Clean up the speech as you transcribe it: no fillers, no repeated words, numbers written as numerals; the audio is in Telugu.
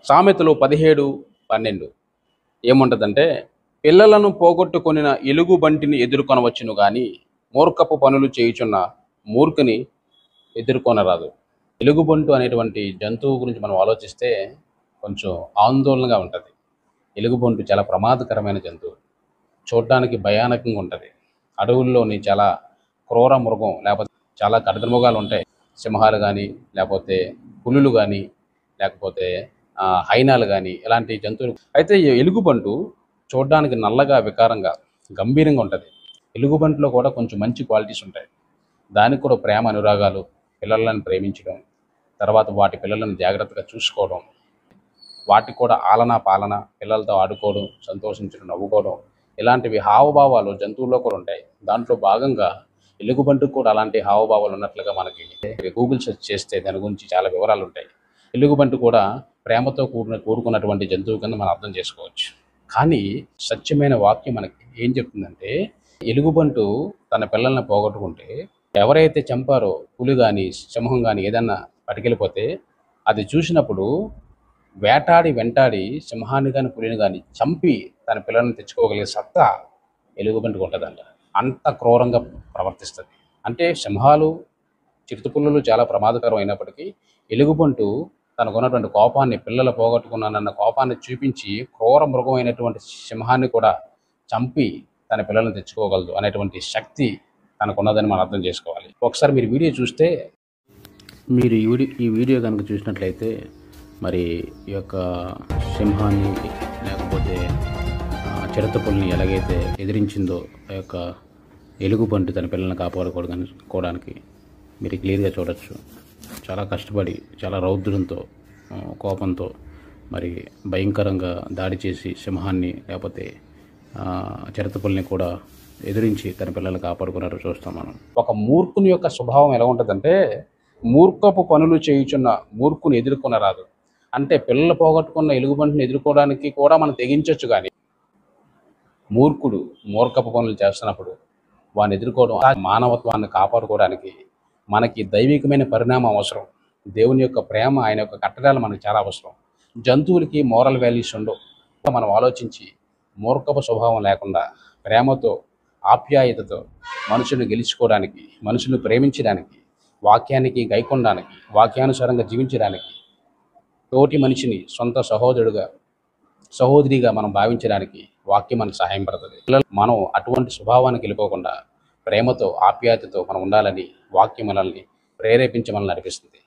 సామెతలు 17:12 ఏముంటదంటే, పిల్లలను పోగొట్టుకొనిన ఎలుగుబంటిని ఎదుర్కొనవచ్చును గాని మూర్ఖపు పనులు చేయుచున్న మూర్ఖుని ఎదుర్కొనరాదు. ఎలుగుబంటు అనేటువంటి జంతువు గురించి మనం ఆలోచిస్తే కొంచెం ఆందోళనగా ఉంటది. ఎలుగుబంటు చాలా ప్రమాదకరమైన జంతువు. చూడ్డానికి భయానకంగా ఉంటది. అడవుల్లోని చాలా క్రూర మృగం, లేకపోతే చాలా ఖడ్గమృగాలుంటాయి. సింహాలు గానీ, లేపోతే పులులు గానీ, లేకపోతే హైనాలు గానీ ఇలాంటి జంతువులు. అయితే ఈ ఎలుగుబంటు చూడ్డానికి నల్లగా, వికారంగా, గంభీరంగా ఉంటది. ఎలుగుబంటిలో కూడా కొంచెం మంచి క్వాలిటీస్ ఉంటాయి. దానికి కూడా ప్రేమ, అనురాగాలు, పిల్లలను ప్రేమించడం, తర్వాత వాటి పిల్లలను జాగ్రత్తగా చూసుకోవడం, వాటికి కూడా ఆలనా పాలన, పిల్లలతో ఆడుకోవడం, సంతోషించడం, నవ్వుకోవడం, ఇలాంటివి హావభావాలు జంతువుల్లో కూడా ఉంటాయి. దాంట్లో భాగంగా ఎలుగుబంటికి కూడా అలాంటి హావభావాలు ఉన్నట్లుగా మనకి గూగుల్ సెర్చ్ చేస్తే దాని గురించి చాలా వివరాలు ఉంటాయి. ఎలుగుబంటి కూడా ప్రేమతో కూడుకున్నటువంటి జంతువు కింద మనం అర్థం చేసుకోవచ్చు. కానీ సత్యమైన వాక్యం మనకి ఏం చెప్తుందంటే, ఎలుగుబంటు తన పిల్లల్ని పోగొట్టుకుంటే ఎవరైతే చంపారో, పులి కానీ, సింహం కానీ ఏదన్నా పట్టుకెళ్ళిపోతే అది చూసినప్పుడు వెంటాడి సింహాన్ని కానీ, పులిని కానీ చంపి తన పిల్లల్ని తెచ్చుకోగలిగే సత్తా ఎలుగుబంటికి ఉంటుందంట. అంత క్రూరంగా ప్రవర్తిస్తుంది. అంటే సింహాలు, చిరుతపులులు చాలా ప్రమాదకరం అయినప్పటికీ ఎలుగుబంటు తనకున్నటువంటి కోపాన్ని, పిల్లలు పోగొట్టుకున్నానన్న కోపాన్ని చూపించి క్రూర మృగమైనటువంటి సింహాన్ని కూడా చంపి తన పిల్లల్ని తెచ్చుకోగలదు అనేటువంటి శక్తి తనకున్నదని మనం అర్థం చేసుకోవాలి. ఒకసారి మీరు వీడియో చూస్తే, మీరు ఈ వీడియో కనుక చూసినట్లయితే మరి ఈ యొక్క సింహాన్ని లేకపోతే చిరుతపులిని ఎలాగైతే ఎదిరించిందో ఆ యొక్క ఎలుగుబంటి తన పిల్లల్ని కాపాడుకోవడానికి మీరు క్లియర్గా చూడొచ్చు. చాలా కష్టపడి, చాలా రౌద్రంతో, కోపంతో మరి భయంకరంగా దాడి చేసి సింహాన్ని లేకపోతే చిరుతపులిని కూడా ఎదిరించి తన పిల్లల్ని కాపాడుకున్నారో చూస్తాం మనం. ఒక మూర్ఖుని యొక్క స్వభావం ఎలా ఉంటుందంటే, మూర్ఖపు పనులు చేయుచున్న మూర్ఖుని ఎదుర్కొనరాదు. అంటే పిల్లలు పోగొట్టుకున్న ఎలుగుబంటిని ఎదుర్కోవడానికి కూడా మనం తెగించవచ్చు, కానీ మూర్ఖుడు మూర్ఖపు పనులు చేస్తున్నప్పుడు వాడిని ఎదుర్కోవడం, మానవత్వాన్ని కాపాడుకోవడానికి మనకి దైవికమైన పరిణామం అవసరం. దేవుని యొక్క ప్రేమ, ఆయన యొక్క కట్టడాలు మనకు చాలా అవసరం. జంతువులకి మోరల్ వాల్యూస్ ఉండవు. మనం ఆలోచించి మూర్ఖపు స్వభావం లేకుండా ప్రేమతో, ఆప్యాయతతో మనుషులను గెలుచుకోవడానికి, మనుషులను ప్రేమించడానికి, వాక్యానికి గైకొనడానికి, వాక్యానుసారంగా జీవించడానికి, తోటి మనిషిని సొంత సహోదరిగా మనం భావించడానికి వాక్యం మనకు సహాయం పడుతుంది. మనం అటువంటి స్వభావానికి వెళ్ళిపోకుండా ప్రేమతో, ఆప్యాయతతో మనం ఉండాలని వాక్యం మనల్ని ప్రేరేపించి మనల్ని నడిపిస్తుంది.